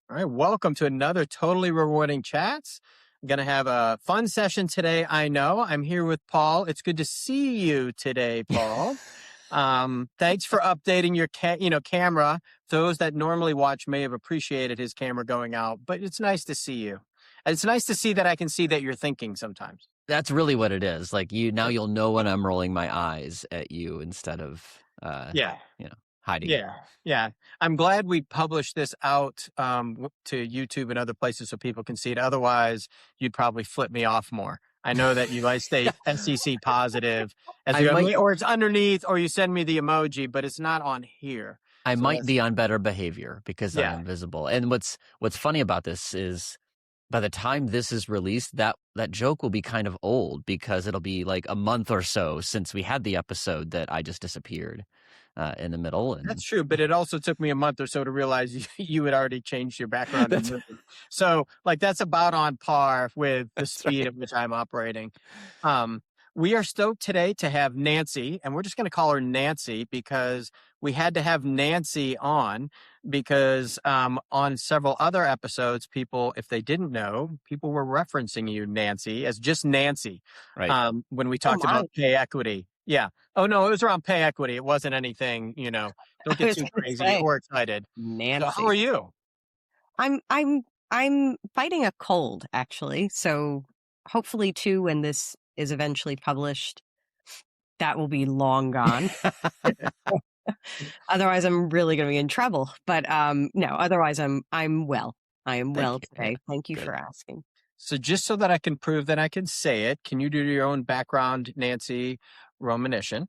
All right, welcome to another totally rewarding chats. I'm going to have a fun session today. I know I'm here with Paul. It's good to see you today, Paul. Thanks for updating your camera. Those that normally watch may have appreciated his camera going out, but it's nice to see you. And it's nice to see that I can see that you're thinking sometimes. That's really what it is. Like you'll know when I'm rolling my eyes at you instead of hiding. Yeah. I'm glad we published this out to YouTube and other places so people can see it. Otherwise, you'd probably flip me off more. I know that you guys stay SEC positive, or it's underneath, or you send me the emoji, but it's not on here. I might be on better behavior because I'm invisible. And what's funny about this is, by the time this is released, that joke will be kind of old because it'll be like a month or so since we had the episode that I just disappeared in the middle. And that's true, but it also took me a month or so to realize you had already changed your background. So that's about on par with the speed at which I'm operating. We are stoked today to have Nancy, and we're just going to call her Nancy because we had to have Nancy on because on several other episodes, people, if they didn't know, people were referencing you, Nancy, as just Nancy. Right. When we talked about pay equity. Yeah. Oh, no, it was around pay equity. It wasn't anything, don't get too crazy or excited. Nancy. So how are you? I'm fighting a cold, actually. So hopefully too, when this is eventually published, that will be long gone. Otherwise, I'm really going to be in trouble. But no, otherwise I'm well. I am well today. Thank you for asking. So just so that I can prove that I can say it, can you do your own background, Nancy Romanyshyn?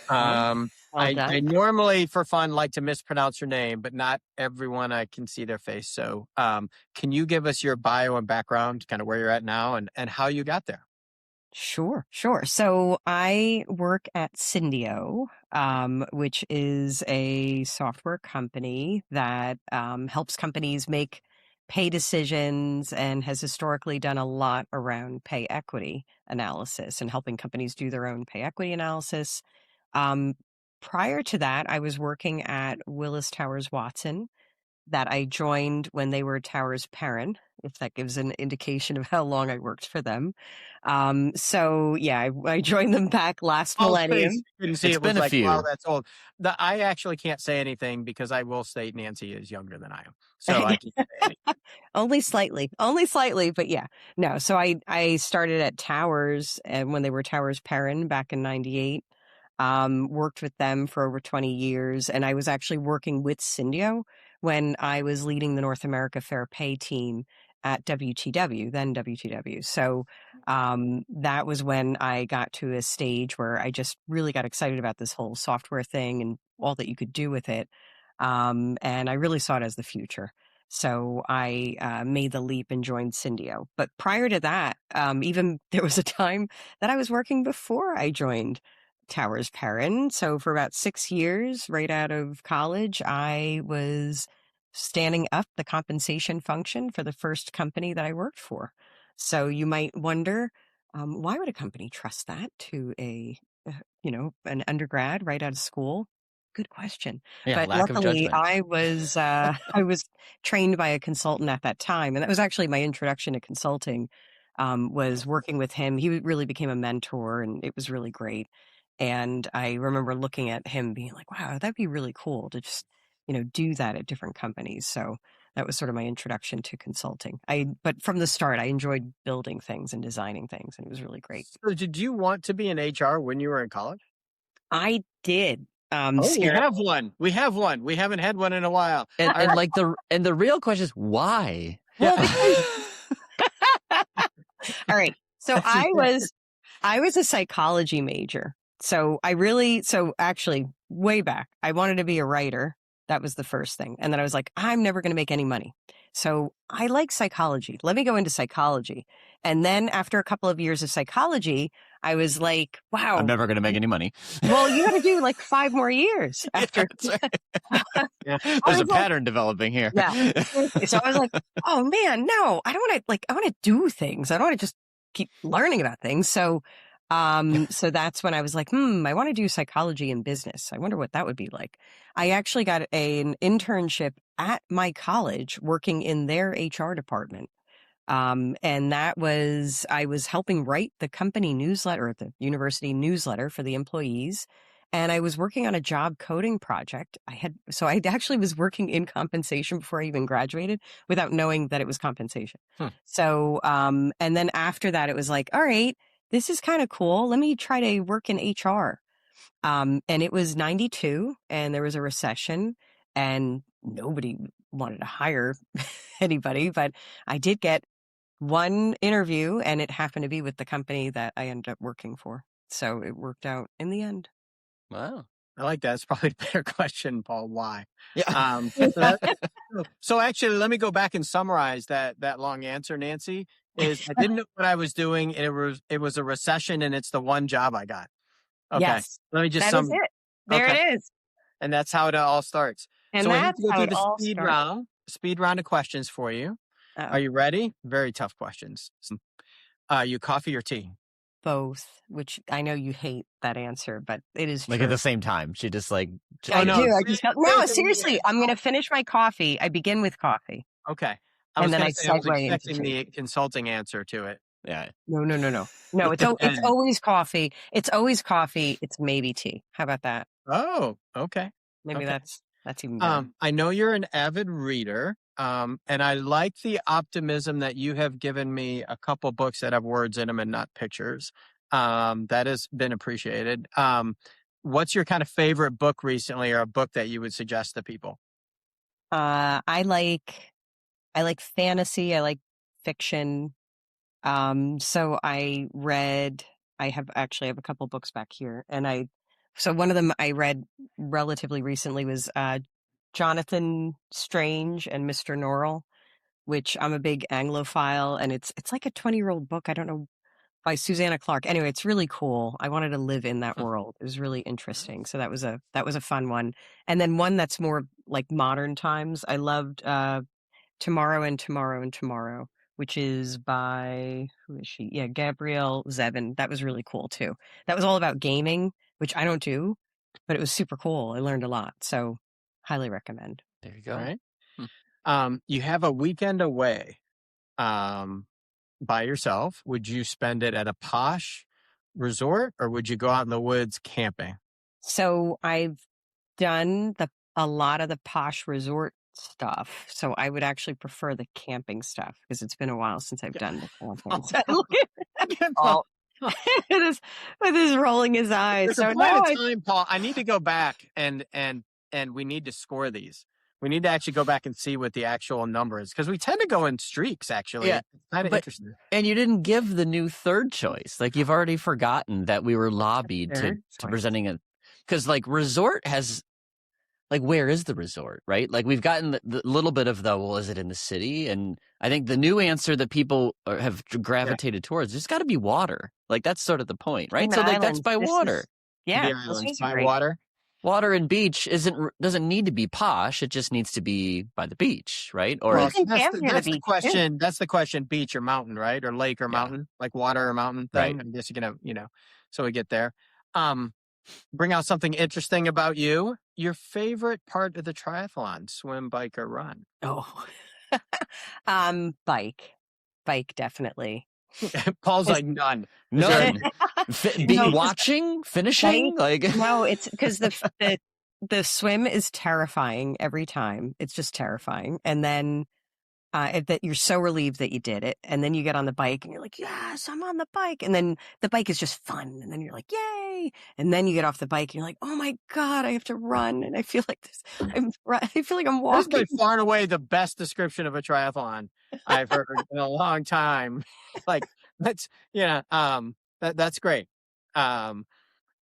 I normally, for fun, like to mispronounce your name, but not everyone I can see their face. So can you give us your bio and background, kind of where you're at now and how you got there? Sure. So I work at Syndio, which is a software company that helps companies make pay decisions and has historically done a lot around pay equity analysis and helping companies do their own pay equity analysis. Prior to that, I was working at Willis Towers Watson, that I joined when they were Towers parent, if that gives an indication of how long I worked for them. So yeah, I joined them back last millennium. It's been a few. Wow, that's old. I actually can't say anything because I will state Nancy is younger than I am. So I can't say anything. Only slightly, but yeah. No, so I started at Towers and when they were Towers parent back in 98. Worked with them for over 20 years. And I was actually working with Syndio when I was leading the North America Fair Pay team at WTW, then WTW. So that was when I got to a stage where I just really got excited about this whole software thing and all that you could do with it. And I really saw it as the future. So I made the leap and joined Syndio. But prior to that, even there was a time that I was working before I joined Towers parent. So for about 6 years, right out of college, I was standing up the compensation function for the first company that I worked for. So you might wonder, why would a company trust that to an undergrad right out of school? Good question. Yeah, but luckily I was trained by a consultant at that time. And that was actually my introduction to consulting, was working with him. He really became a mentor and it was really great. And I remember looking at him being like, wow, that'd be really cool to just, do that at different companies. So that was sort of my introduction to consulting. But from the start, I enjoyed building things and designing things, and it was really great. So did you want to be in HR when you were in college? I did. We have one. We haven't had one in a while. And the real question is why? Well, all right. So I was a psychology major. So actually way back, I wanted to be a writer. That was the first thing. And then I was like, I'm never going to make any money. So I like psychology. Let me go into psychology. And then after a couple of years of psychology, I was like, wow. I'm never going to make any money. Well, you got to do like 5 more years after. There's a pattern developing here. Yeah. So I was like, oh man, no, I want to do things. I don't want to just keep learning about things. So So that's when I was like, I want to do psychology and business. I wonder what that would be like. I actually got an internship at my college working in their HR department. And that was, I was helping write the company newsletter, the university newsletter for the employees. And I was working on a job coding project. I actually was working in compensation before I even graduated without knowing that it was compensation. So, and then after that, it was like, all right, this is kind of cool. Let me try to work in HR. And it was 92 and there was a recession and nobody wanted to hire anybody, but I did get one interview and it happened to be with the company that I ended up working for. So it worked out in the end. Wow. I like that. It's probably a better question, Paul. Why? Yeah. So actually, let me go back and summarize that long answer, Nancy. Is I didn't know what I was doing. It was a recession, and it's the one job I got. Okay. Yes. Let me just that is it. There it is. And that's how it all starts. And so I need that's to go how through it the all speed round of questions for you. Uh-oh. Are you ready? Very tough questions. You coffee or tea? Both, which I know you hate that answer, but it is true. Like at the same time, she just like. I do. I just no, seriously. I'm going to finish my coffee. I begin with coffee. Okay. I was expecting the insulting answer to it. Yeah. No. No, it's always coffee. It's always coffee. It's maybe tea. How about that? Oh, okay. Maybe that's even better. I know you're an avid reader. And I like the optimism that you have given me a couple books that have words in them and not pictures. That has been appreciated. What's your kind of favorite book recently, or a book that you would suggest to people? I like fantasy. I like fiction. So I have a couple books back here, and so one of them I read relatively recently was Jonathan Strange and Mr. Norrell, which I'm a big Anglophile, and it's like a 20-year-old book. I don't know, by Susanna Clark. Anyway, it's really cool. I wanted to live in that world. It was really interesting. So that was a fun one. And then one that's more like modern times. I loved Tomorrow and Tomorrow and Tomorrow, which is by, who is she? Yeah, Gabrielle Zevin. That was really cool too. That was all about gaming, which I don't do, but it was super cool. I learned a lot. So highly recommend. There you go. All right. You have a weekend away by yourself. Would you spend it at a posh resort, or would you go out in the woods camping? So I've done a lot of the posh resort stuff. So I would actually prefer the camping stuff because it's been a while since I've done the camping. Paul with his rolling his eyes. So time, Paul. I need to go back and we need to score these. We need to actually go back and see what the actual number is, because we tend to go in streaks, actually. Yeah, it's kind of interesting. And you didn't give the new third choice. Like, you've already forgotten that we were lobbied to presenting it. Because, like, resort has, like, where is the resort, right? Like, we've gotten the little bit of is it in the city? And I think the new answer that people have gravitated towards, there's got to be water. Like, that's sort of the point, right? So, like, that's by water. Yeah. The islands by water. Water and beach doesn't need to be posh. It just needs to be by the beach, right? Or that's the question. That's the question: beach or mountain, right? Or lake or mountain, like water or mountain thing. Right. I guess you're gonna, so we get there. Bring out something interesting about you. Your favorite part of the triathlon: swim, bike, or run? Oh, bike, definitely. Paul's like none. Watching, finishing, no, it's because the swim is terrifying every time. It's just terrifying, and then that you're so relieved that you did it, and then you get on the bike and you're like, yes, I'm on the bike, and then the bike is just fun, and then you're like, yay, and then you get off the bike and you're like, oh my god, I have to run, and I feel like I feel like I'm walking. That's by far and away the best description of a triathlon I've heard in a long time. Like, that's that's great.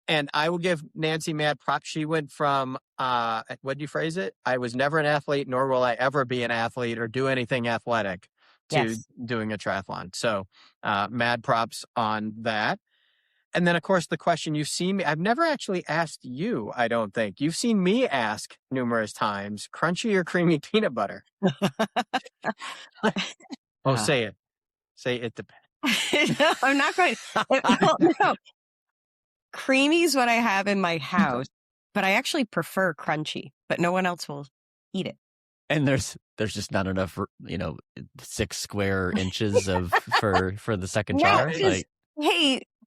And I will give Nancy mad props. She went from what do you phrase it? I was never an athlete, nor will I ever be an athlete or do anything athletic, to doing a triathlon. So mad props on that. And then, of course, the question you've seen me, I've never actually asked you, I don't think. You've seen me ask numerous times, crunchy or creamy peanut butter? Say it. Say it depends. No, I'm not going. No, creamy is what I have in my house, but I actually prefer crunchy, but no one else will eat it. And there's just not enough, 6 square inches for the second jar. Like,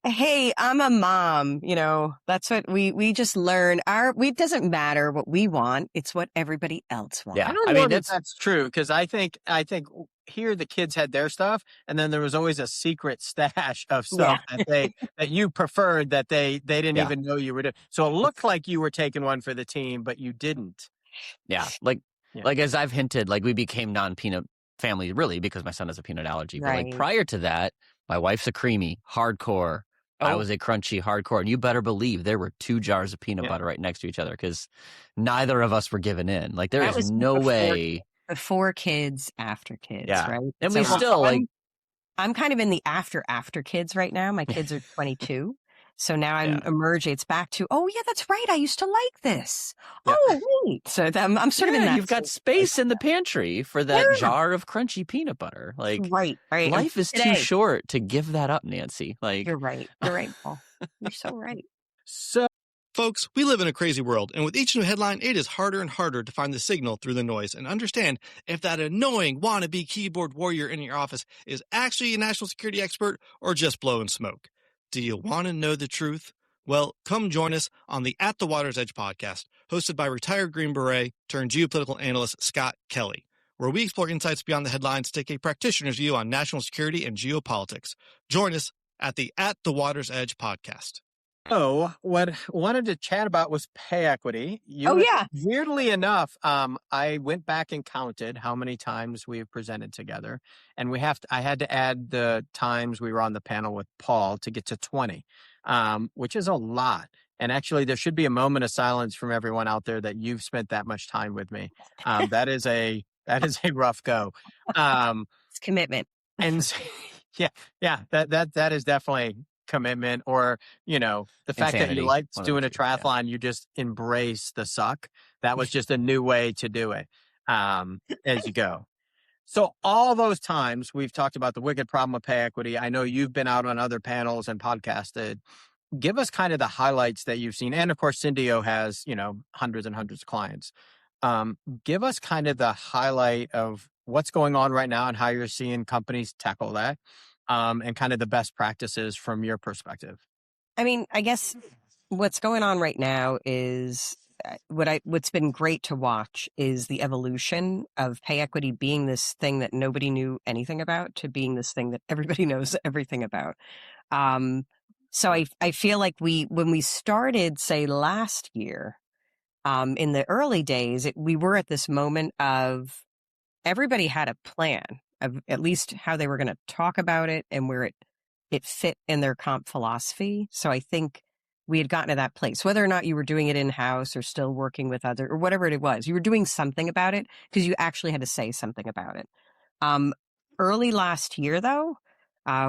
hey, I'm a mom. That's what we just learn. It doesn't matter what we want; it's what everybody else wants. Yeah, I don't know that's true, because I think here the kids had their stuff, and then there was always a secret stash of stuff that you preferred that they didn't even know you were doing. So it looked like you were taking one for the team, but you didn't. Yeah, like as I've hinted, like we became non-peanut family really because my son has a peanut allergy. But like prior to that, my wife's a creamy hardcore. I was a crunchy hardcore, and you better believe there were 2 jars of peanut butter right next to each other because neither of us were giving in. Like there is no way. Before kids, after kids, right? And we still I'm kind of in the after kids right now. My kids are 22. So now I'm emerging. It's back to, oh, yeah, that's right. I used to like this. Yeah. Oh, wait. So I'm sort of in that. You've got space in the pantry for that jar of crunchy peanut butter. Like, right. Life is too short to give that up, Nancy. Like, You're right, Paul. You're so right. So, folks, we live in a crazy world, and with each new headline, it is harder and harder to find the signal through the noise and understand if that annoying wannabe keyboard warrior in your office is actually a national security expert or just blowing smoke. Do you want to know the truth? Well, come join us on the At the Water's Edge podcast, hosted by retired Green Beret turned geopolitical analyst Scott Kelly, where we explore insights beyond the headlines to take a practitioner's view on national security and geopolitics. Join us at the Water's Edge podcast. So what I wanted to chat about was pay equity. Weirdly enough, I went back and counted how many times we've presented together, and I had to add the times we were on the panel with Paul to get to 20, which is a lot. And actually, there should be a moment of silence from everyone out there that you've spent that much time with me. That is a rough go. It's commitment. And that is definitely commitment, or the fact that you liked doing a triathlon, you just embrace the suck. That was just a new way to do it as you go. So all those times we've talked about the wicked problem of pay equity. I know you've been out on other panels and podcasted. Give us kind of the highlights that you've seen, and of course Syndio has hundreds and hundreds of clients. Give us kind of the highlight of what's going on right now and how you're seeing companies tackle that. And kind of the best practices from your perspective. I mean, I guess what's going on right now is what's been great to watch is the evolution of pay equity being this thing that nobody knew anything about to being this thing that everybody knows everything about. So I feel like when we started, say, last year, in the early days, we were at this moment of everybody had a plan of at least how they were going to talk about it and where it fit in their comp philosophy. So I think we had gotten to that place, whether or not you were doing it in-house or still working with other or whatever it was, you were doing something about it because you actually had to say something about it. Early last year, though,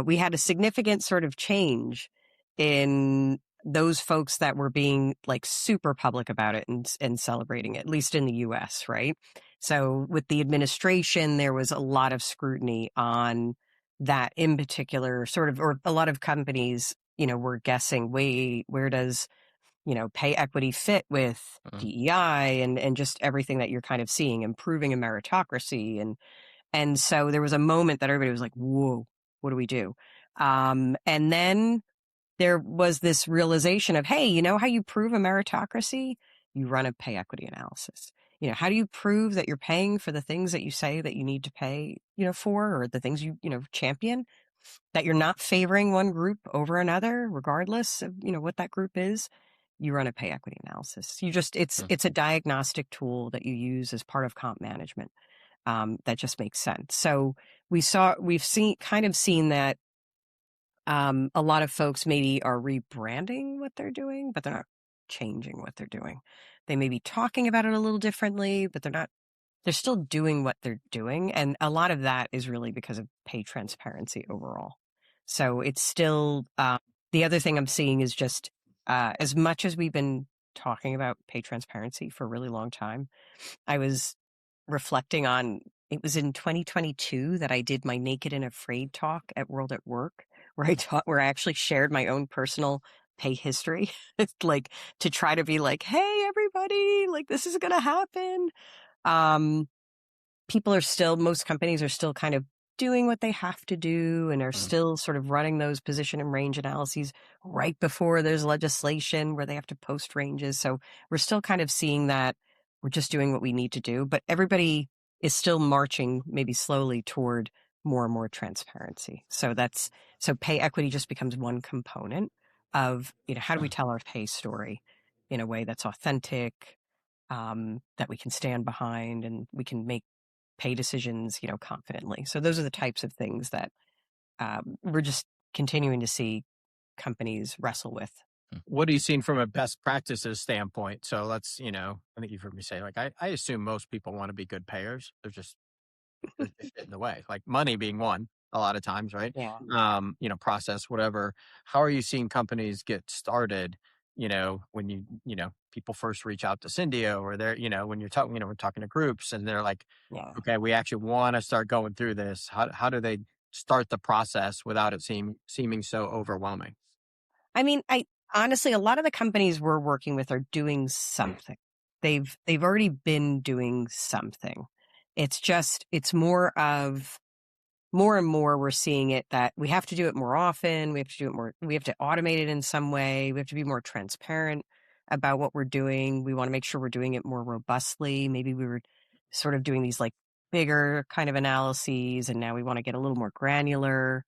we had a significant sort of change in those folks that were being like super public about it and celebrating it, at least in the US, right? So with the administration, there was a lot of scrutiny on that in particular sort of, or a lot of companies, were guessing, where does, pay equity fit with DEI and just everything that you're kind of seeing, improving a meritocracy. And so there was a moment that everybody was like, whoa, what do we do? And then there was this realization of, hey, you know how you prove a meritocracy? You run a pay equity analysis. How do you prove that you're paying for the things that you say that you need to pay, for, or the things you champion, that you're not favoring one group over another, regardless of, what that group is? You run a pay equity analysis. It's a diagnostic tool that you use as part of comp management. That just makes sense. So we've seen that a lot of folks maybe are rebranding what they're doing, but they're not changing what they're doing. They may be talking about it a little differently, but they're still doing what they're doing. And a lot of that is really because of pay transparency overall. So it's still, the other thing I'm seeing is just as much as we've been talking about pay transparency for a really long time, I was reflecting on, it was in 2022 that I did my Naked and Afraid talk at World at Work, where I actually shared my own personal pay history. It's like to try to be like, hey, everybody, like this is going to happen. Most companies are still kind of doing what they have to do and are still sort of running those position and range analyses right before there's legislation where they have to post ranges. So we're still kind of seeing that we're just doing what we need to do, but everybody is still marching maybe slowly toward more and more transparency. So pay equity just becomes one component of, how do we tell our pay story in a way that's authentic, that we can stand behind and we can make pay decisions, confidently. So those are the types of things that we're just continuing to see companies wrestle with. What are you seeing from a best practices standpoint? So let's, I think you've heard me say, like, I assume most people want to be good payers. They're just they fit in the way, like money being one a lot of times, right? Yeah. Process, whatever. How are you seeing companies get started? When people first reach out to Syndio, or they're, when you're talking, we're talking to groups and they're like, Yeah. okay, we actually want to start going through this. How do they start the process without it seeming so overwhelming? I mean, honestly, a lot of the companies we're working with are doing something. They've already been doing something. It's more and more we're seeing it that we have to do it more often. We have to do it more. We have to automate it in some way. We have to be more transparent about what we're doing. We want to make sure we're doing it more robustly. Maybe we were sort of doing these like bigger kind of analyses, and now we want to get a little more granular.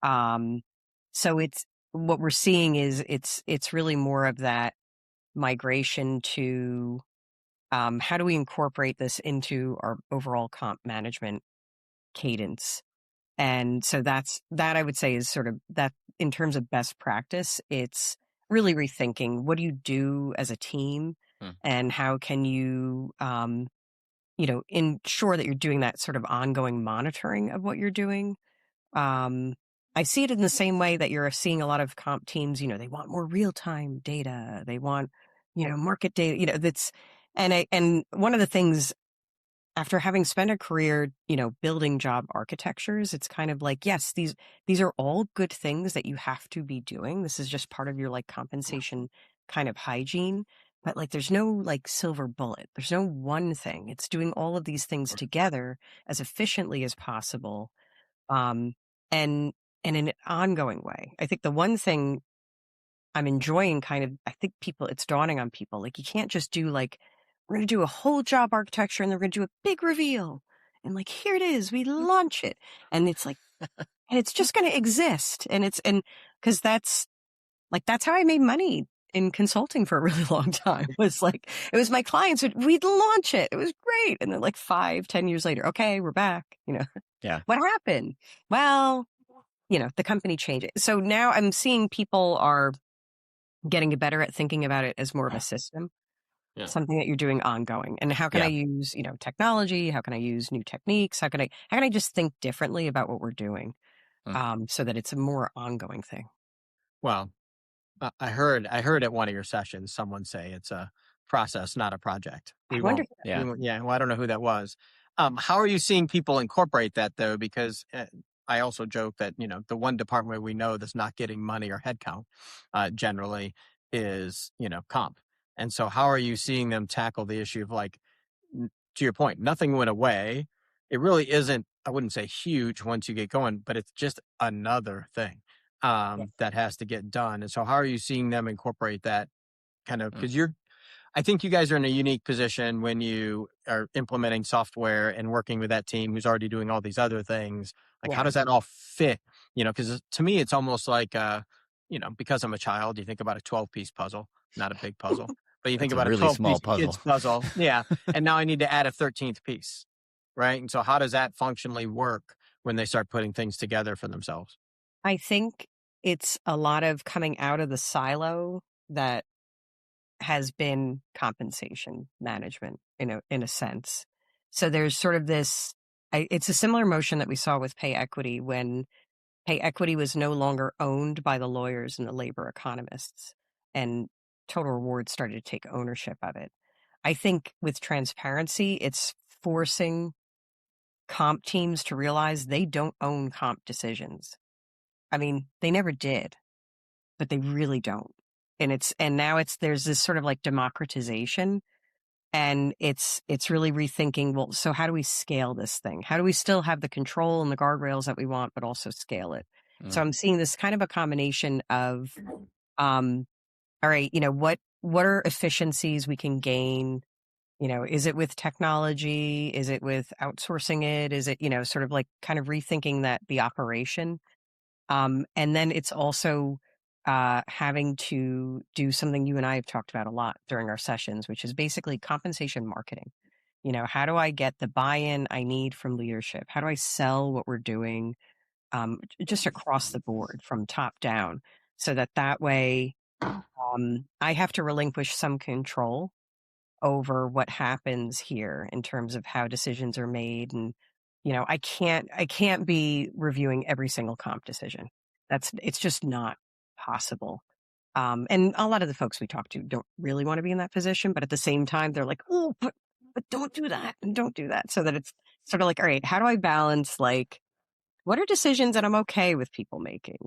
So what we're seeing is it's really more of that migration to how do we incorporate this into our overall comp management cadence. And so that I would say is sort of that in terms of best practice, it's really rethinking what do you do as a team and how can you, ensure that you're doing that sort of ongoing monitoring of what you're doing. I see it in the same way that you're seeing a lot of comp teams, they want more real-time data. They want, market data, and one of the things after having spent a career, building job architectures, it's kind of like, yes, these are all good things that you have to be doing. This is just part of your like compensation kind of hygiene, but like there's no like silver bullet. There's no one thing. It's doing all of these things together as efficiently as possible. And in an ongoing way. I think the one thing I'm enjoying I think it's dawning on people, like you can't just do like, we're going to do a whole job architecture and then we're going to do a big reveal. And like, here it is, we launch it. And it's like, and it's just going to exist. And cause that's how I made money in consulting for a really long time. It was my clients, we'd launch it. It was great. And then like 5-10 years later, okay, we're back, Yeah. What happened? Well, the company changed it. So now I'm seeing people are getting better at thinking about it as more of a system, something that you're doing ongoing. And how can I use, technology? How can I use new techniques? How can I just think differently about what we're doing, so that it's a more ongoing thing? Well, I heard at one of your sessions someone say it's a process, not a project. Well, I don't know who that was. How are you seeing people incorporate that though? Because I also joke that the one department we know that's not getting money or headcount generally is comp. And so how are you seeing them tackle the issue of like, to your point, nothing went away. It really isn't, I wouldn't say huge once you get going, but it's just another thing that has to get done. And so how are you seeing them incorporate that kind of, because I think you guys are in a unique position when you are implementing software and working with that team who's already doing all these other things. Like, how does that all fit? Because to me, it's almost like, because I'm a child, you think about a 12-piece puzzle, not a big puzzle, but you think about a really small 12-piece kid's puzzle. Yeah. And now I need to add a 13th piece. Right. And so how does that functionally work when they start putting things together for themselves? I think it's a lot of coming out of the silo that has been compensation management in a sense. So there's sort of this, it's a similar motion that we saw with pay equity when pay equity was no longer owned by the lawyers and the labor economists, and Total Rewards started to take ownership of it. I think with transparency, it's forcing comp teams to realize they don't own comp decisions. I mean, they never did, but they really don't. and now there's this sort of like democratization, and it's really rethinking, well, so how do we scale this thing? How do we still have the control and the guardrails that we want, but also scale it? So I'm seeing this kind of a combination of, all right, what are efficiencies we can gain? Is it with technology? Is it with outsourcing it? Is it, sort of like kind of rethinking the operation? And then it's also having to do something you and I have talked about a lot during our sessions, which is basically compensation marketing. How do I get the buy-in I need from leadership? How do I sell what we're doing just across the board from top down, so that way I have to relinquish some control over what happens here in terms of how decisions are made. And, I can't be reviewing every single comp decision. It's just not possible. And a lot of the folks we talk to don't really want to be in that position, but at the same time, they're like, oh, but don't do that and don't do that. So that it's sort of like, all right, how do I balance, like, what are decisions that I'm okay with people making?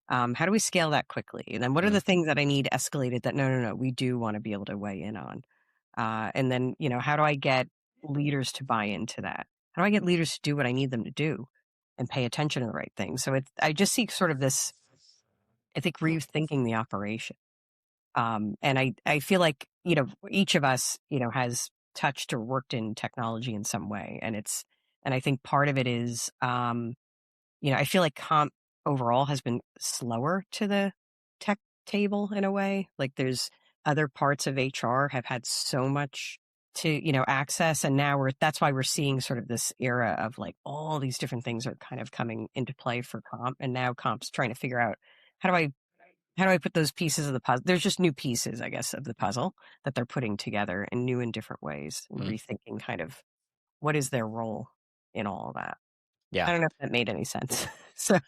How do we scale that quickly? And then what are the things that I need escalated that no, we do want to be able to weigh in on? And then, how do I get leaders to buy into that? How do I get leaders to do what I need them to do and pay attention to the right things? So I just see sort of this, I think, rethinking the operation. And I feel like, each of us, has touched or worked in technology in some way. And I think part of it is, I feel like comp overall has been slower to the tech table in a way. Like there's other parts of HR have had so much to, access. And now that's why we're seeing sort of this era of like all these different things are kind of coming into play for comp. And now comp's trying to figure out how do I put those pieces of the puzzle? There's just new pieces, I guess, of the puzzle that they're putting together in new and different ways and rethinking kind of what is their role in all of that. Yeah. I don't know if that made any sense. So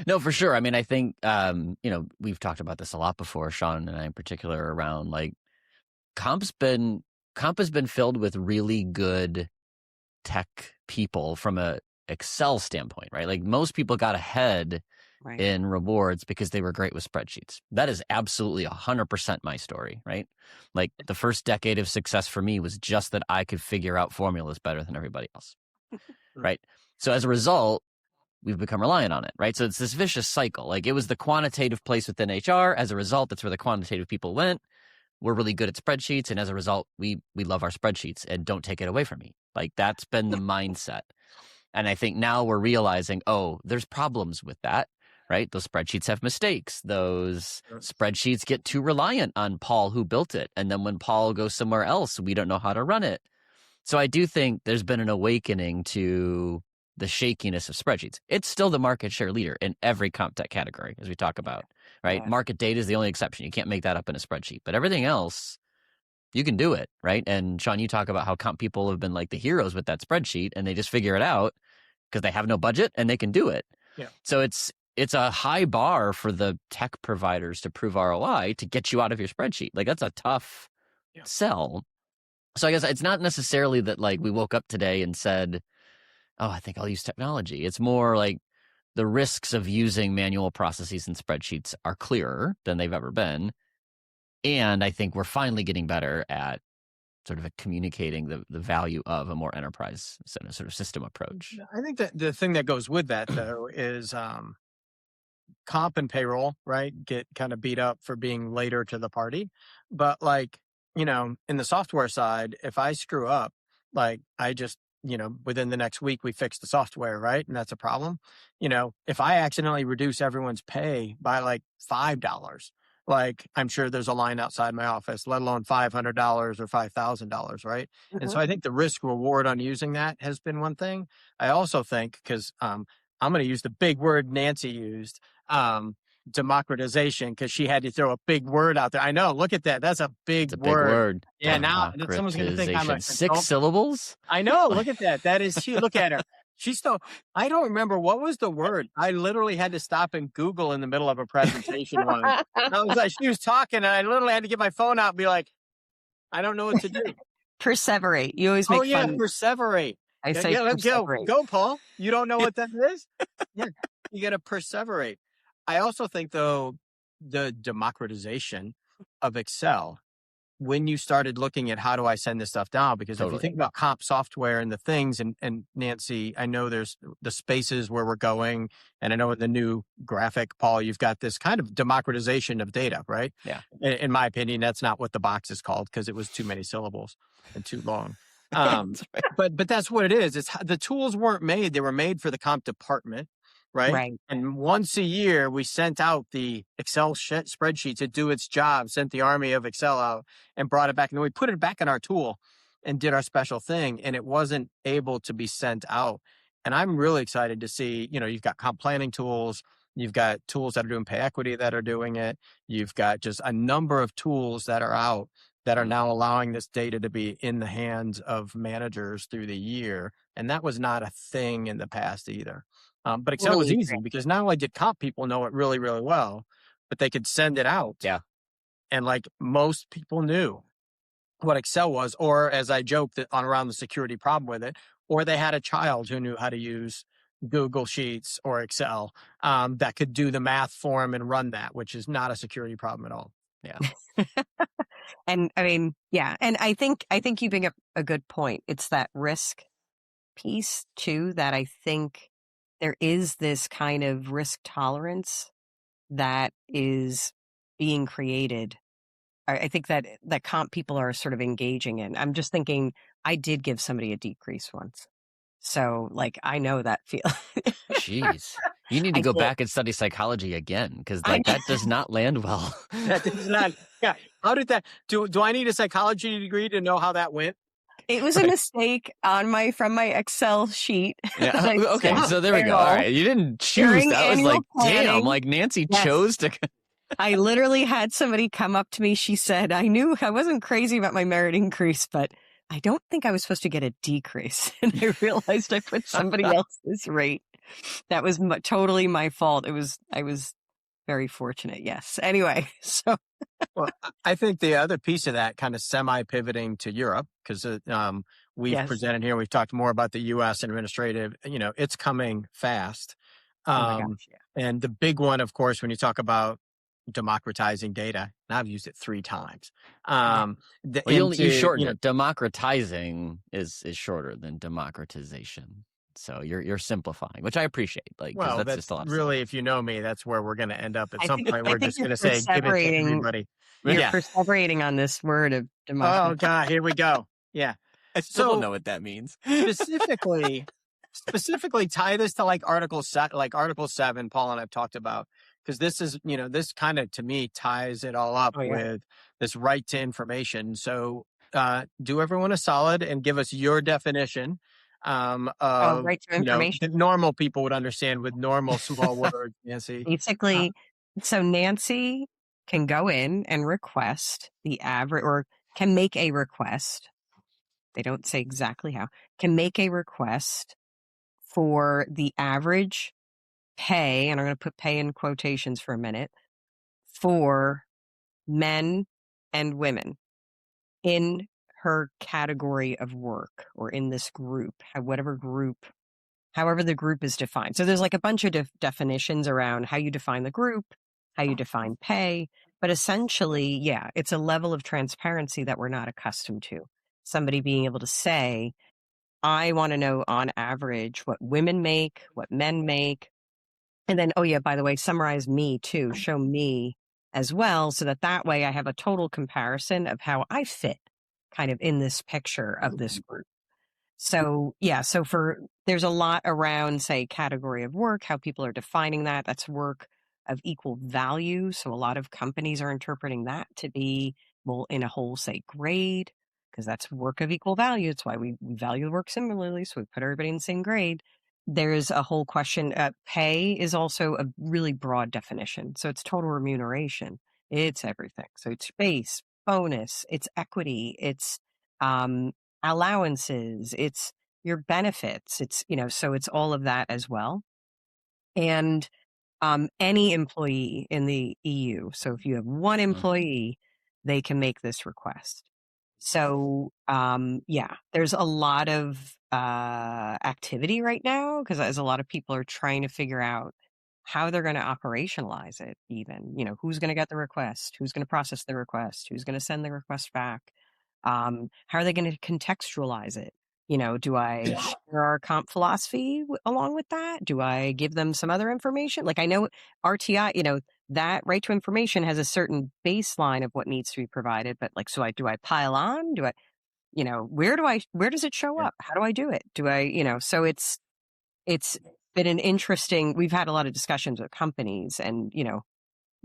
no, for sure. I mean, I think, we've talked about this a lot before, Sean and I in particular, around like comp has been filled with really good tech people from a Excel standpoint, right? Like most people got ahead in rewards because they were great with spreadsheets. That is absolutely 100% my story, right? Like the first decade of success for me was just that I could figure out formulas better than everybody else, right? So as a result, we've become reliant on it, right? So it's this vicious cycle. Like it was the quantitative place within HR. As a result, that's where the quantitative people went. We're really good at spreadsheets. And as a result, we love our spreadsheets and don't take it away from me. Like that's been the mindset. And I think now we're realizing, oh, there's problems with that, right? Those spreadsheets have mistakes. Those spreadsheets get too reliant on Paul who built it. And then when Paul goes somewhere else, we don't know how to run it. So I do think there's been an awakening to the shakiness of spreadsheets. It's still the market share leader in every comp tech category, as we talk about, right? Yeah. Market data is the only exception. You can't make that up in a spreadsheet, but everything else, you can do it, right? And Sean, you talk about how comp people have been like the heroes with that spreadsheet, and they just figure it out because they have no budget and they can do it. Yeah. So it's a high bar for the tech providers to prove ROI to get you out of your spreadsheet. Like that's a tough sell. So I guess it's not necessarily that like we woke up today and said, oh, I think I'll use technology. It's more like the risks of using manual processes and spreadsheets are clearer than they've ever been. And I think we're finally getting better at sort of communicating the value of a more enterprise sort of system approach. I think that the thing that goes with that, though, is comp and payroll, right, get kind of beat up for being later to the party. But like, in the software side, if I screw up, like I just, within the next week, we fix the software, right? And that's a problem. If I accidentally reduce everyone's pay by like $5, like I'm sure there's a line outside my office, let alone $500 or $5,000, right? And so I think the risk reward on using that has been one thing. I also think, because I'm going to use the big word Nancy used, democratization, because she had to throw a big word out there. I know. Look at that. That's a big word. Yeah. Now someone's going to think I'm a 6 syllables. I know. Look at that. That is she. Look at her. She's still. I don't remember what was the word. I literally had to stop and Google in the middle of a presentation once. I was like, she was talking, and I literally had to get my phone out and be like, I don't know what to do. Perseverate. You always make fun. Perseverate. I say, let's go, Paul. You don't know what that is? Yeah, you got to perseverate. I also think, though, the democratization of Excel when you started looking at how do I send this stuff down? Because if you think about comp software and the things, and Nancy, I know there's the spaces where we're going, and I know in the new graphic, Paul, you've got this kind of democratization of data, right? Yeah. In my opinion, that's not what the box is called because it was too many syllables and too long. But that's what it is. It's the tools weren't made; they were made for the comp department, right? Right. And once a year, we sent out the Excel spreadsheet to do its job, sent the army of Excel out and brought it back. And then we put it back in our tool and did our special thing. And it wasn't able to be sent out. And I'm really excited to see, you've got comp planning tools. You've got tools that are doing pay equity that are doing it. You've got just a number of tools that are out that are now allowing this data to be in the hands of managers through the year. And that was not a thing in the past either. But Excel was easy because not only did comp people know it really, really well, but they could send it out. Yeah. And like most people knew what Excel was, or as I joked on around the security problem with it, or they had a child who knew how to use Google Sheets or Excel that could do the math for them and run that, which is not a security problem at all. Yeah. And I mean, yeah. And I think you bring up a good point. It's that risk piece too, that I think there is this kind of risk tolerance that is being created. I think that comp people are sort of engaging in. I'm just thinking, I did give somebody a decrease once. So like, I know that feel. Jeez. You need to go back and study psychology again, because that does not land well. That does not. Yeah. How did that? Do I need a psychology degree to know how that went? It was a mistake from my Excel sheet. Yeah. Okay, so there we go. All right, you didn't choose. That was like, damn, like Nancy chose to. I literally had somebody come up to me. She said, I knew I wasn't crazy about my merit increase, but I don't think I was supposed to get a decrease. And I realized I put somebody else's rate. That was totally my fault. I was very fortunate. Yes. Anyway, so. Well, I think the other piece of that, kind of semi-pivoting to Europe, because we've presented here, we've talked more about the U.S. administrative, it's coming fast. Oh my gosh, yeah. And the big one, of course, when you talk about democratizing data, and I've used it 3 times. You shorten it. Democratizing is shorter than democratization. So you're simplifying, which I appreciate. Like, well, that's just a lot. Really, if you know me, that's where we're going to end up at some point. We're just going to say, give it to everybody. You're perseverating on this word of democracy. Oh God, here we go. Yeah, I still don't know what that means. Specifically, tie this to like Article 7. Paul and I've talked about, because this is, this kind of to me ties it all up with this right to information. So, do everyone a solid and give us your definition. Right to information. That normal people would understand with normal small words, Nancy. Basically, so Nancy can go in and request the average, or can make a request. They don't say exactly how. Can make a request for the average pay, and I'm going to put pay in quotations for a minute, for men and women in her category of work, or in this group, however the group is defined. So there's like a bunch of definitions around how you define the group, how you define pay, but essentially, it's a level of transparency that we're not accustomed to. Somebody being able to say, I want to know on average what women make, what men make, and then, by the way, summarize me too, show me as well, so that way I have a total comparison of how I fit kind of in this picture of this group. So, there's a lot around, say, category of work, how people are defining that. That's work of equal value. So a lot of companies are interpreting that to be, in a whole, say, grade, because that's work of equal value. It's why we value the work similarly. So we put everybody in the same grade. There's a whole question. Pay is also a really broad definition. So it's total remuneration. It's everything. So it's base, bonus, it's equity, it's allowances, it's your benefits, it's, so it's all of that as well. And any employee in the EU. So if you have one employee, they can make this request. So, there's a lot of activity right now, because as a lot of people are trying to figure out how they're going to operationalize it even, who's going to get the request, who's going to process the request, who's going to send the request back. How are they going to contextualize it? Do I share our comp philosophy along with that? Do I give them some other information? Like I know RTI, that right to information has a certain baseline of what needs to be provided, but like, do I pile on? Where does it show up? How do I do it? So it's been an interesting, we've had a lot of discussions with companies and,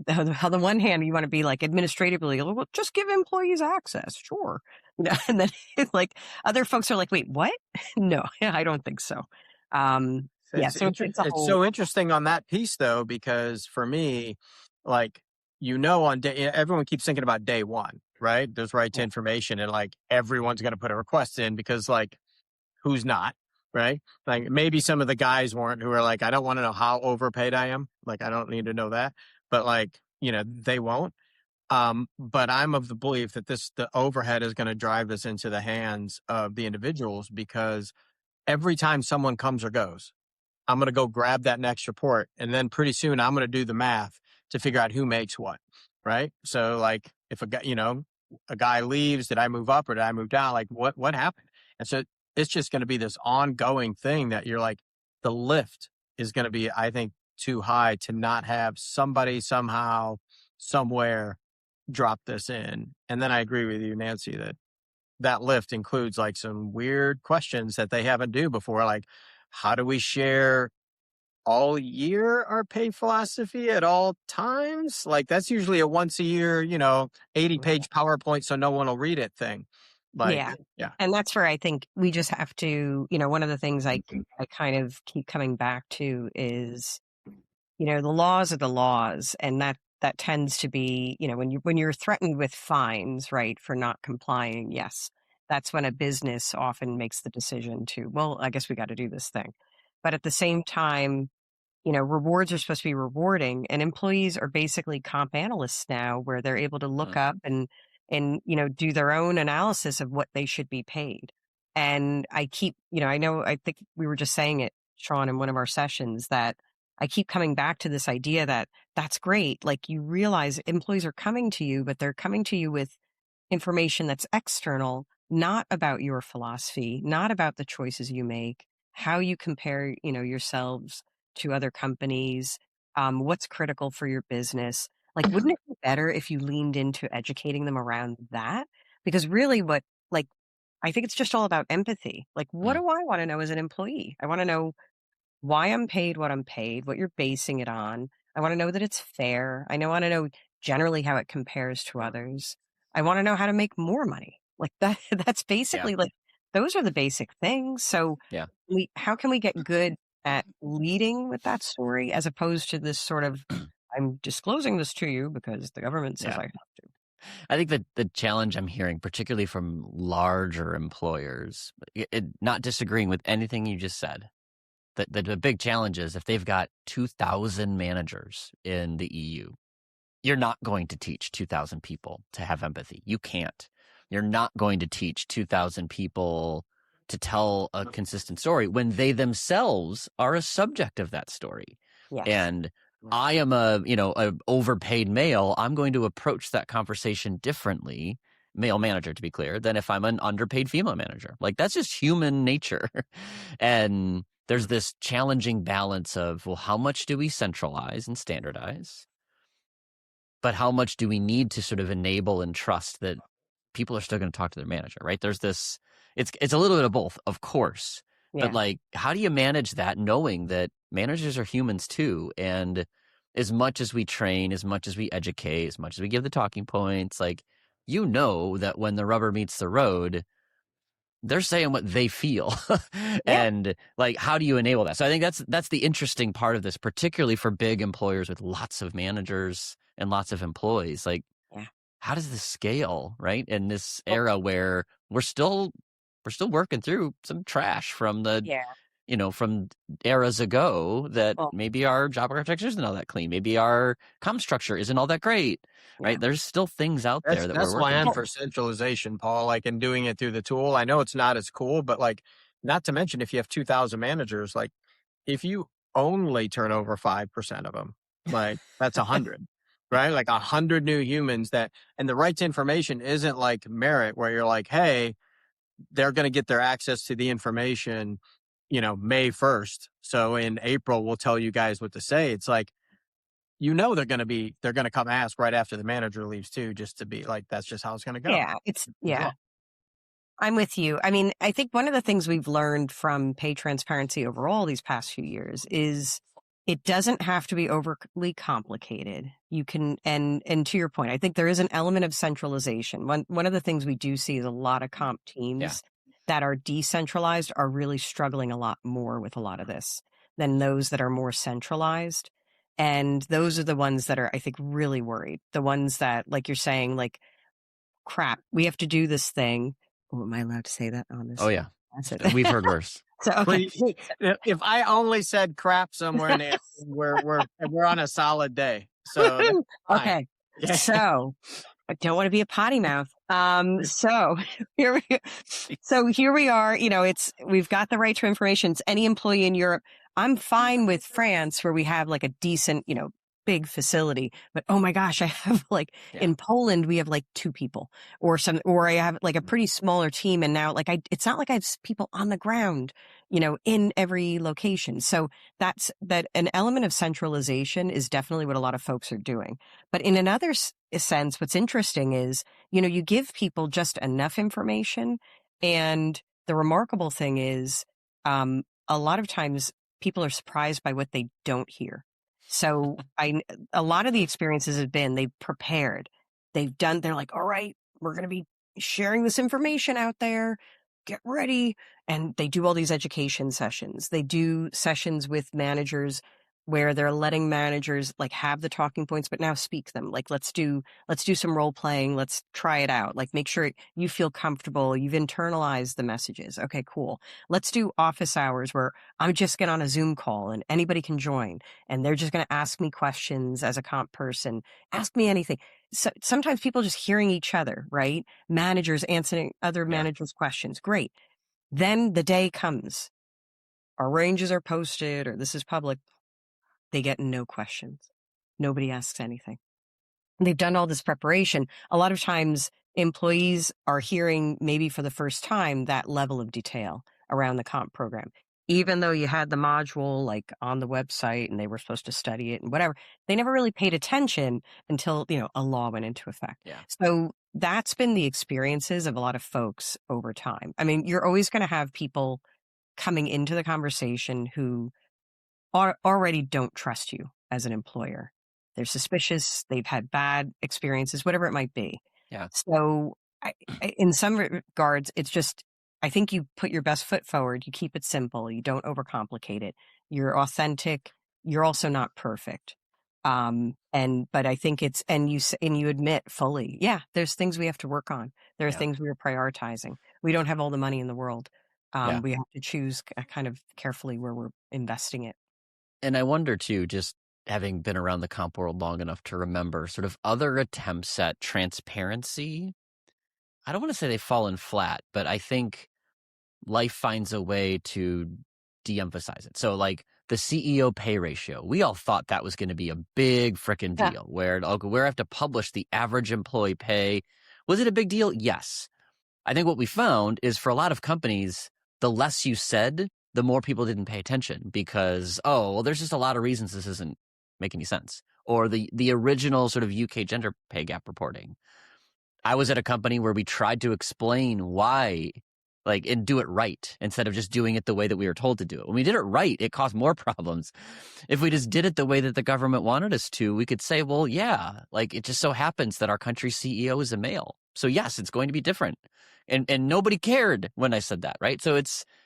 on the one hand, you want to be like administratively, well, just give employees access. Sure. And then like other folks are like, wait, what? No, I don't think so. It's so interesting on that piece though, because for me, like, on day, everyone keeps thinking about day one, right? There's right to information and like everyone's going to put a request in because like who's not, right? Like maybe some of the guys weren't who are like, I don't want to know how overpaid I am. Like, I don't need to know that, but like, they won't. But I'm of the belief that the overhead is going to drive this into the hands of the individuals because every time someone comes or goes, I'm going to go grab that next report. And then pretty soon I'm going to do the math to figure out who makes what. Right. So like if a guy leaves, did I move up or did I move down? Like what happened? And so it's just going to be this ongoing thing that you're like, the lift is going to be, I think, too high to not have somebody somehow, somewhere drop this in. And then I agree with you, Nancy, that lift includes like some weird questions that they haven't do before. Like, how do we share all year our pay philosophy at all times? Like that's usually a once a year, 80-page PowerPoint so no one will read it thing. Like, yeah. And that's where I think we just have to, one of the things I kind of keep coming back to is, the laws are the laws. And that tends to be, when you're threatened with fines, right, for not complying, yes, that's when a business often makes the decision to, well, I guess we got to do this thing. But at the same time, rewards are supposed to be rewarding, and employees are basically comp analysts now where they're able to look up and do their own analysis of what they should be paid. And I keep, I think we were just saying it, Sean, in one of our sessions, that I keep coming back to this idea that that's great. Like you realize employees are coming to you, but they're coming to you with information that's external, not about your philosophy, not about the choices you make, how you compare, yourselves to other companies, what's critical for your business. Like, wouldn't it be better if you leaned into educating them around that? Because really I think it's just all about empathy. Like, what do I want to know as an employee? I want to know why I'm paid what I'm paid, what you're basing it on. I want to know that it's fair. I want to know generally how it compares to others. I want to know how to make more money. Like that's basically like, those are the basic things. So how can we get good at leading with that story as opposed to this sort of, I'm disclosing this to you because the government says I have to. I think that the challenge I'm hearing, particularly from larger employers, not disagreeing with anything you just said, the big challenge is if they've got 2,000 managers in the EU, you're not going to teach 2,000 people to have empathy. You can't. You're not going to teach 2,000 people to tell a consistent story when they themselves are a subject of that story. Yes. And I am a overpaid male. I'm going to approach that conversation differently, male manager to be clear, than if I'm an underpaid female manager. Like that's just human nature. And there's this challenging balance of, well, how much do we centralize and standardize? But how much do we need to sort of enable and trust that people are still going to talk to their manager, right? There's this, it's a little bit of both, of course. But like, how do you manage that knowing that managers are humans too? And as much as we train, as much as we educate, as much as we give the talking points, like, that when the rubber meets the road, they're saying what they feel. And like, how do you enable that? So I think that's the interesting part of this, particularly for big employers with lots of managers and lots of employees. Like, how does this scale, right? In this era where we're still working through some trash from from eras ago that maybe our job architecture isn't all that clean. Maybe our comm structure isn't all that great, right? There's still things out there that we're working on. That's why I'm for centralization, Paul, like in doing it through the tool. I know it's not as cool, but like, not to mention if you have 2,000 managers, like if you only turn over 5% of them. Like that's 100, right? Like 100 new humans and the right to information isn't like merit where you're like, hey, they're going to get their access to the information, May 1st. So in April, we'll tell you guys what to say. It's like, they're going to come ask right after the manager leaves too, just to be like, that's just how it's going to go. Yeah. I'm with you. I mean, I think one of the things we've learned from pay transparency overall these past few years is it doesn't have to be overly complicated. You can, and to your point, I think there is an element of centralization. One of the things we do see is a lot of comp teams that are decentralized are really struggling a lot more with a lot of this than those that are more centralized. And those are the ones that are, I think, really worried. The ones that, like you're saying, like, crap, we have to do this thing. Oh, am I allowed to say that on this? Oh, yeah. We've heard worse. So, okay. If I only said crap somewhere in the we're on a solid day. So okay. So I don't want to be a potty mouth. So here we are. We've got the right to information. It's any employee in Europe. I'm fine with France where we have like a decent, big facility, but oh my gosh, I have in Poland, we have like 2 people or I have like a pretty smaller team. And now it's not like I have people on the ground, in every location. So that an element of centralization is definitely what a lot of folks are doing. But in another sense, what's interesting is, you give people just enough information. And the remarkable thing is, a lot of times people are surprised by what they don't hear. So a lot of the experiences have been, they've prepared, they're like, all right, we're going to be sharing this information out there, get ready. And they do all these education sessions. They do sessions with managers where they're letting managers have the talking points, but now speak them. Like, let's do some role playing. Let's try it out. Make sure you feel comfortable. You've internalized the messages. Okay, cool. Let's do office hours where I'm just get on a Zoom call and anybody can join and they're just going to ask me questions as a comp person. Ask me anything. So sometimes people just hearing each other, right? Managers answering other managers' questions. Great. Then the day comes. Our ranges are posted or this is public. They get no questions. Nobody asks anything. They've done all this preparation. A lot of times employees are hearing maybe for the first time that level of detail around the comp program. Even though you had the module on the website and they were supposed to study it and whatever, they never really paid attention until, a law went into effect. Yeah. So that's been the experiences of a lot of folks over time. I mean, you're always going to have people coming into the conversation who already don't trust you as an employer. They're suspicious. They've had bad experiences, whatever it might be. Yeah. So in some regards, it's just, I think you put your best foot forward. You keep it simple. You don't overcomplicate it. You're authentic. You're also not perfect. But I think it's, and you admit fully, there's things we have to work on. There are things we are prioritizing. We don't have all the money in the world. We have to choose kind of carefully where we're investing it. And I wonder too, just having been around the comp world long enough to remember sort of other attempts at transparency. I don't want to say they've fallen flat, but I think life finds a way to de-emphasize it. So the CEO pay ratio, we all thought that was going to be a big frickin' deal where we have to publish the average employee pay. Was it a big deal? Yes. I think what we found is for a lot of companies, the less you said, the more people didn't pay attention because, there's just a lot of reasons this doesn't make any sense. Or the original sort of UK gender pay gap reporting. I was at a company where we tried to explain why, and do it right instead of just doing it the way that we were told to do it. When we did it right, it caused more problems. If we just did it the way that the government wanted us to, we could say, well, it just so happens that our country's CEO is a male. So yes, it's going to be different. And nobody cared when I said that, right? So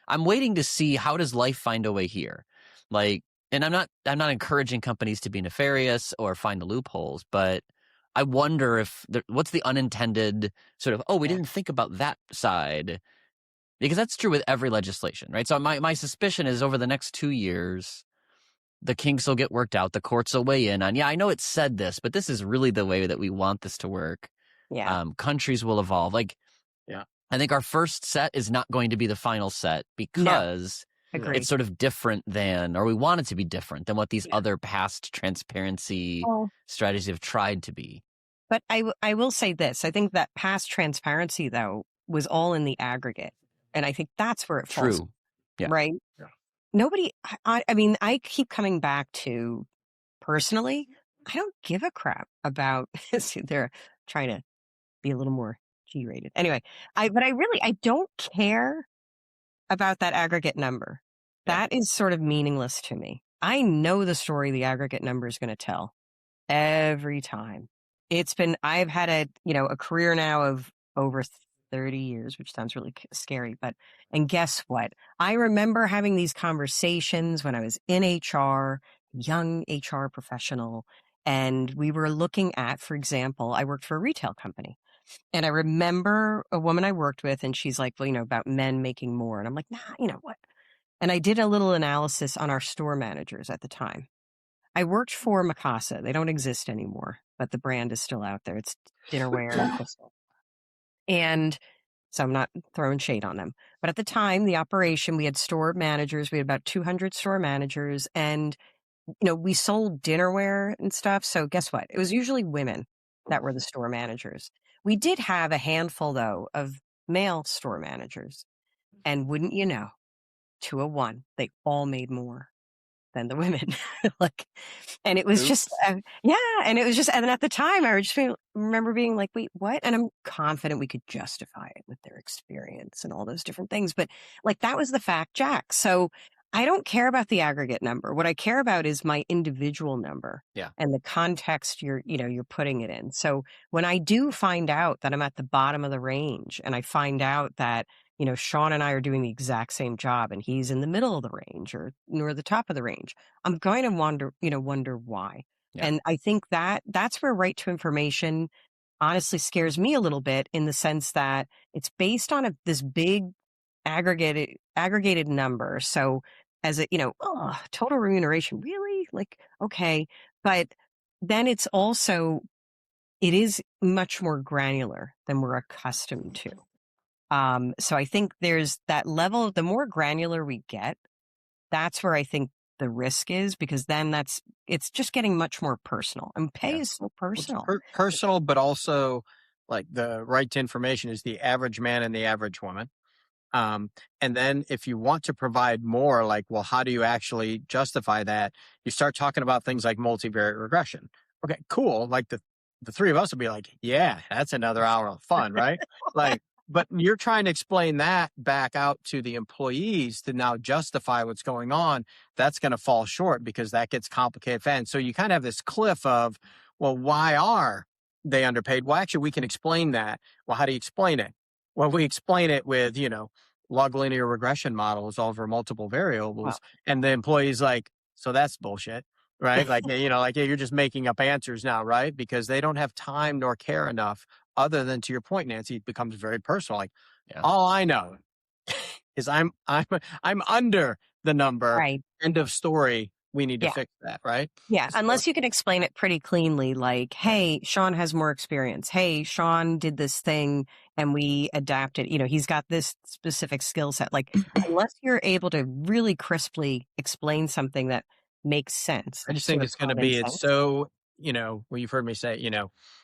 I'm waiting to see how does life find a way here. And I'm not encouraging companies to be nefarious or find the loopholes, but I wonder what's the unintended sort of, we didn't think about that side. Because that's true with every legislation, right? So my suspicion is over the next 2 years, the kinks will get worked out. The courts will weigh in on, I know it said this, but this is really the way that we want this to work. Yeah. Countries will evolve. I think our first set is not going to be the final set because Agree. It's sort of different than, or we want it to be different than what these other past transparency strategies have tried to be. But I will say this. I think that past transparency, though, was all in the aggregate. And I think that's where it falls. True. Yeah. Right? Yeah. Nobody, I mean, I keep coming back to, personally, I don't give a crap about, see, they're trying to be a little more G-rated. Anyway, I don't care about that aggregate number. That is sort of meaningless to me. I know the story the aggregate number is going to tell every time. I've had a career now of over 30 years, which sounds really scary, and guess what? I remember having these conversations when I was in HR, young HR professional, and we were looking at, for example, I worked for a retail company. And I remember a woman I worked with, and she's like, well, about men making more. And I'm like, nah, you know what? And I did a little analysis on our store managers at the time. I worked for Mikasa. They don't exist anymore, but the brand is still out there. It's dinnerware and crystal. And so I'm not throwing shade on them. But at the time, the operation, we had store managers. We had about 200 store managers. And, we sold dinnerware and stuff. So guess what? It was usually women that were the store managers. We did have a handful, though, of male store managers. And wouldn't you know, 201, they all made more than the women. And it was just, and at the time, I remember being like, wait, what? And I'm confident we could justify it with their experience and all those different things. But that was the fact, Jack. So I don't care about the aggregate number. What I care about is my individual number and the context you're putting it in. So when I do find out that I'm at the bottom of the range, and I find out that, Sean and I are doing the exact same job and he's in the middle of the range or near the top of the range, I'm going to wonder why. Yeah. And I think that's where right to information honestly scares me a little bit, in the sense that it's based on this big aggregated number. So as total remuneration, really? Okay. But then it is much more granular than we're accustomed to. So I think there's that level. The more granular we get, that's where I think the risk is, because then it's just getting much more personal, and pay is so personal. Personal, but also the right to information is the average man and the average woman. And then if you want to provide more, well, how do you actually justify that? You start talking about things like multivariate regression. Okay, cool. The three of us will be like, yeah, that's another hour of fun, right? But you're trying to explain that back out to the employees to now justify what's going on. That's going to fall short, because that gets complicated. And so you kind of have this cliff of, well, why are they underpaid? Well, actually, we can explain that. Well, how do you explain it? Well, we explain it with, log linear regression models over multiple variables. Wow. And the employee's like, so that's bullshit, right? You're just making up answers now, right? Because they don't have time nor care enough. Other than, to your point, Nancy, it becomes very personal. All I know is I'm under the number. Right. End of story. We need to fix that, right? Yeah, unless you can explain it pretty cleanly, hey, Sean has more experience. Hey, Sean did this thing and we adapted. He's got this specific skill set. Unless you're able to really crisply explain something that makes sense. I just think it's going to be, it's so, well, you've heard me say,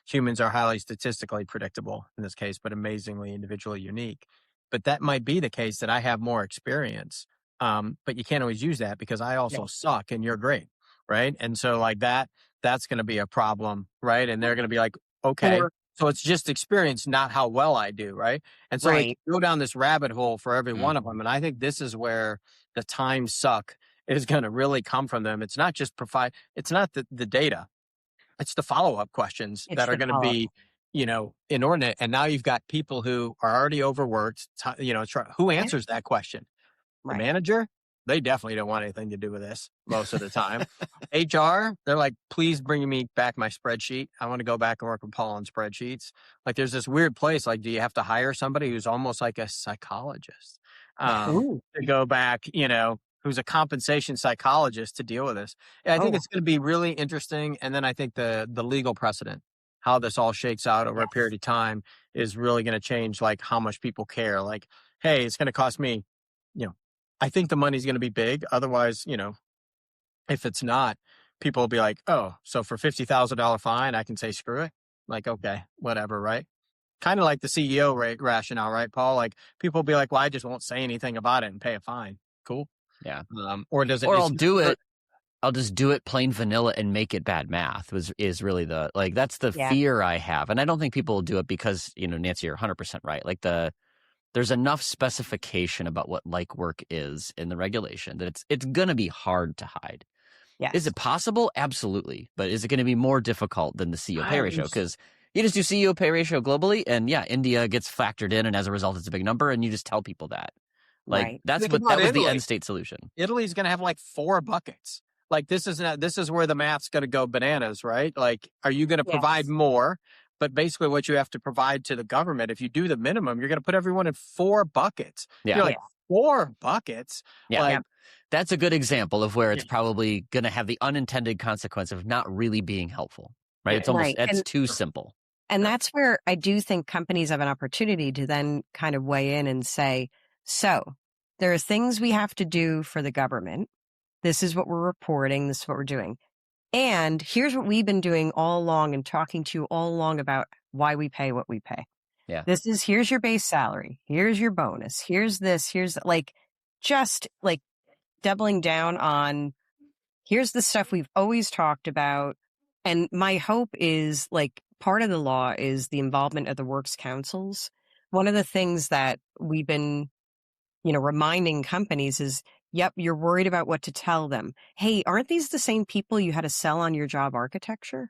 humans are highly statistically predictable in this case, but amazingly individually unique. But that might be the case, that I have more experience. But you can't always use that, because I also suck and you're great, right? And so that's going to be a problem, right? And they're going to be like, okay, so it's just experience, not how well I do, right? And so you go down this rabbit hole for every one of them. And I think this is where the time suck is going to really come from them. It's not just it's not the data. It's the follow-up questions that are going to be, inordinate. And now you've got people who are already overworked. Who answers that question? The manager? They definitely don't want anything to do with this most of the time. HR, they're like, please bring me back my spreadsheet. I want to go back and work with Paul on spreadsheets. There's this weird place. Do you have to hire somebody who's almost like a psychologist to go back, who's a compensation psychologist to deal with this? I think it's going to be really interesting. And then I think the legal precedent, how this all shakes out over a period of time, is really going to change how much people care. Hey, it's going to cost me, I think the money's going to be big. Otherwise, if it's not, people will be like, oh, so for $50,000 fine, I can say screw it. Like, okay, whatever, right? Kind of like the CEO rationale, right, Paul? Like people will be like, well, I just won't say anything about it and pay a fine. Cool. Yeah. Or does it? Or I'll do it. I'll just do it plain vanilla and make it bad math is really that's the fear I have. And I don't think people will do it because, Nancy, you're 100% right. Like there's enough specification about what like work is in the regulation that it's going to be hard to hide. Yes. Is it possible? Absolutely. But is it going to be more difficult than the CEO pay ratio? Because you just do CEO pay ratio globally, and India gets factored in, and as a result, it's a big number, and you just tell people that. Like that was the end state solution. Italy's going to have like 4 buckets. Like this is where the math's going to go bananas, right? Like, are you going to provide more? But basically what you have to provide to the government, if you do the minimum, you're going to put everyone in 4 buckets. Yeah. You're like 4 buckets. Yeah. Like, that's a good example of where it's probably going to have the unintended consequence of not really being helpful, right? It's almost, that's too simple. And that's where I do think companies have an opportunity to then kind of weigh in and say, so there are things we have to do for the government. This is what we're reporting. This is what we're doing. And here's what we've been doing all along and talking to you all along about why we pay what we pay. Yeah. Here's your base salary. Here's your bonus. Here's this. Here's just doubling down on here's the stuff we've always talked about. And my hope is part of the law is the involvement of the works councils. One of the things that we've been, reminding companies is, yep, you're worried about what to tell them. Hey, aren't these the same people you had to sell on your job architecture?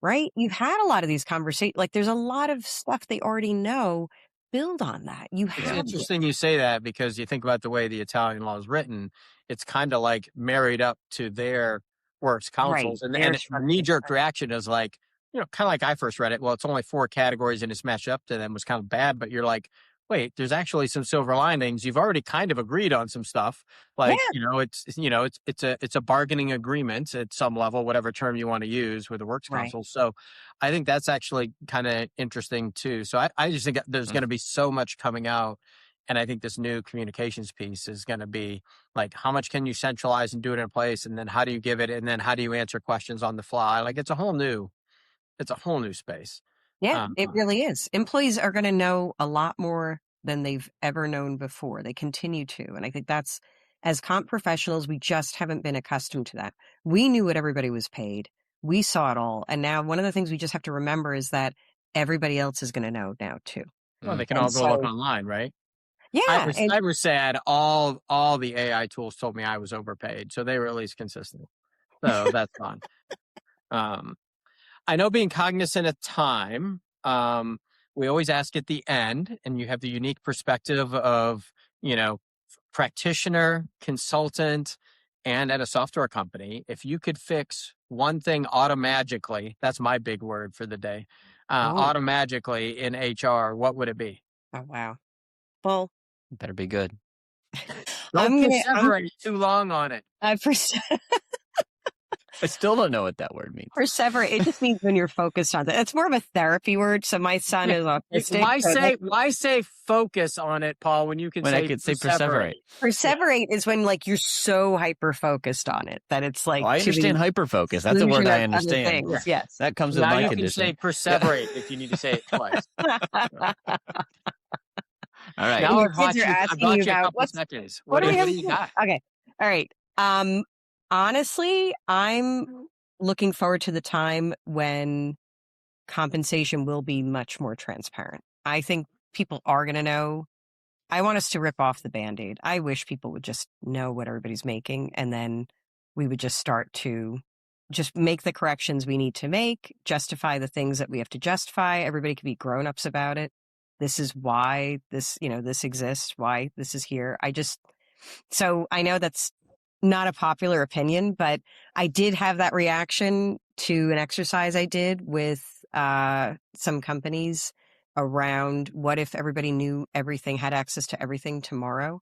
Right? You've had a lot of these conversations. There's a lot of stuff they already know. Build on that. It's interesting you say that because you think about the way the Italian law is written. It's kind of like married up to their works councils. Right. And a knee-jerk reaction is like, kind of like I first read it. Well, it's only 4 categories and it's matched up to them was kind of bad. But you're like, wait, there's actually some silver linings. You've already kind of agreed on some stuff. It's a bargaining agreement at some level, whatever term you want to use with the works council. So I think that's actually kind of interesting too. So I just think there's going to be so much coming out. And I think this new communications piece is going to be like, how much can you centralize and do it in place? And then how do you give it? And then how do you answer questions on the fly? It's a whole new space. Yeah, it really is. Employees are going to know a lot more than they've ever known before. They continue to. And I think that's, as comp professionals, we just haven't been accustomed to that. We knew what everybody was paid. We saw it all. And now one of the things we just have to remember is that everybody else is going to know now too. Well, they can all go look online, right? Yeah. I was sad. All the AI tools told me I was overpaid. So they were at least consistent. So that's fine. I know being cognizant of time, we always ask at the end, and you have the unique perspective of, practitioner, consultant, and at a software company. If you could fix one thing automagically, that's my big word for the day, automagically in HR, what would it be? Oh, wow. Well, it better be good. Don't perseverate too long on it. I still don't know what that word means. Perseverate. It just means when you're focused on that. It's more of a therapy word. So my son is autistic. Why say focus on it, Paul, when I could say perseverate? Perseverate is when you're so hyper focused on it that it's like. Oh, I understand hyper focus. That's a word I understand. Yes. That comes with my condition. You can say perseverate if you need to say it twice. All right. Now I've got you a couple seconds. What do you got? Okay. All right. Honestly, I'm looking forward to the time when compensation will be much more transparent. I think people are going to know. I want us to rip off the Band-Aid. I wish people would just know what everybody's making, and then we would just start to just make the corrections we need to make, justify the things that we have to justify. Everybody can be grown-ups about it. This is why this exists, why this is here. So I know that's not a popular opinion, but I did have that reaction to an exercise I did with some companies around what if everybody knew everything, had access to everything tomorrow?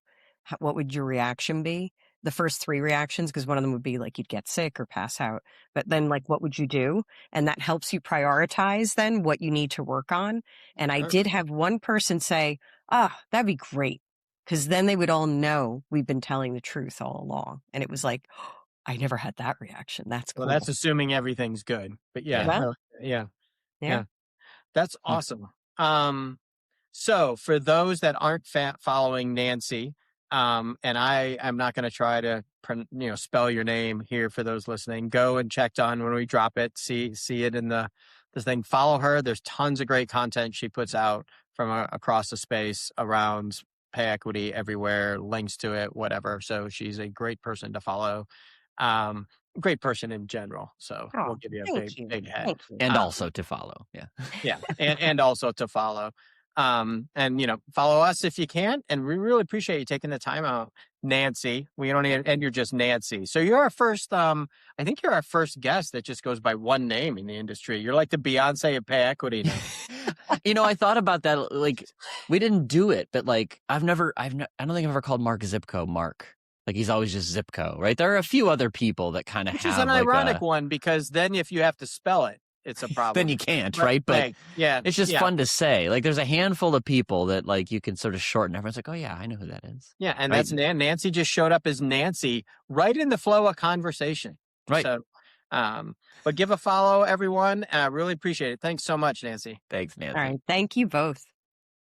What would your reaction be? The first 3 reactions, because one of them would be you'd get sick or pass out. But then what would you do? And that helps you prioritize then what you need to work on. And I did have one person say, that'd be great. because then they would all know we've been telling the truth all along. And it was like, oh, I never had that reaction. That's cool. Well, that's assuming everything's good. But yeah. Yeah. That's awesome. So for those that aren't following Nancy, and I'm not going to try to spell your name here for those listening. Go and check on when we drop it. See it in the thing. Follow her. There's tons of great content she puts out from across the space around pay equity everywhere. Links to it, whatever. So she's a great person to follow. Great person in general. So we'll give you a big head. And also to follow. Yeah. And also to follow. And follow us if you can. And we really appreciate you taking the time out, Nancy. And you're just Nancy. So you're our first, I think you're our first guest that just goes by one name in the industry. You're like the Beyonce of pay equity now. I thought about that. Like, we didn't do it, but like, I don't think I've ever called Mark Zipko Mark. Like, he's always just Zipko, right? There are a few other people that kind of have. Which is an ironic one, because then if you have to spell it, it's a problem. Then you can't, right? But it's just fun to say. Like, there's a handful of people that like you can sort of shorten. Everyone's like, oh yeah, I know who that is. Yeah, and that's Nancy just showed up as Nancy right in the flow of conversation. Right. So, but give a follow, everyone. I really appreciate it. Thanks so much, Nancy. Thanks, Nancy. All right. Thank you both.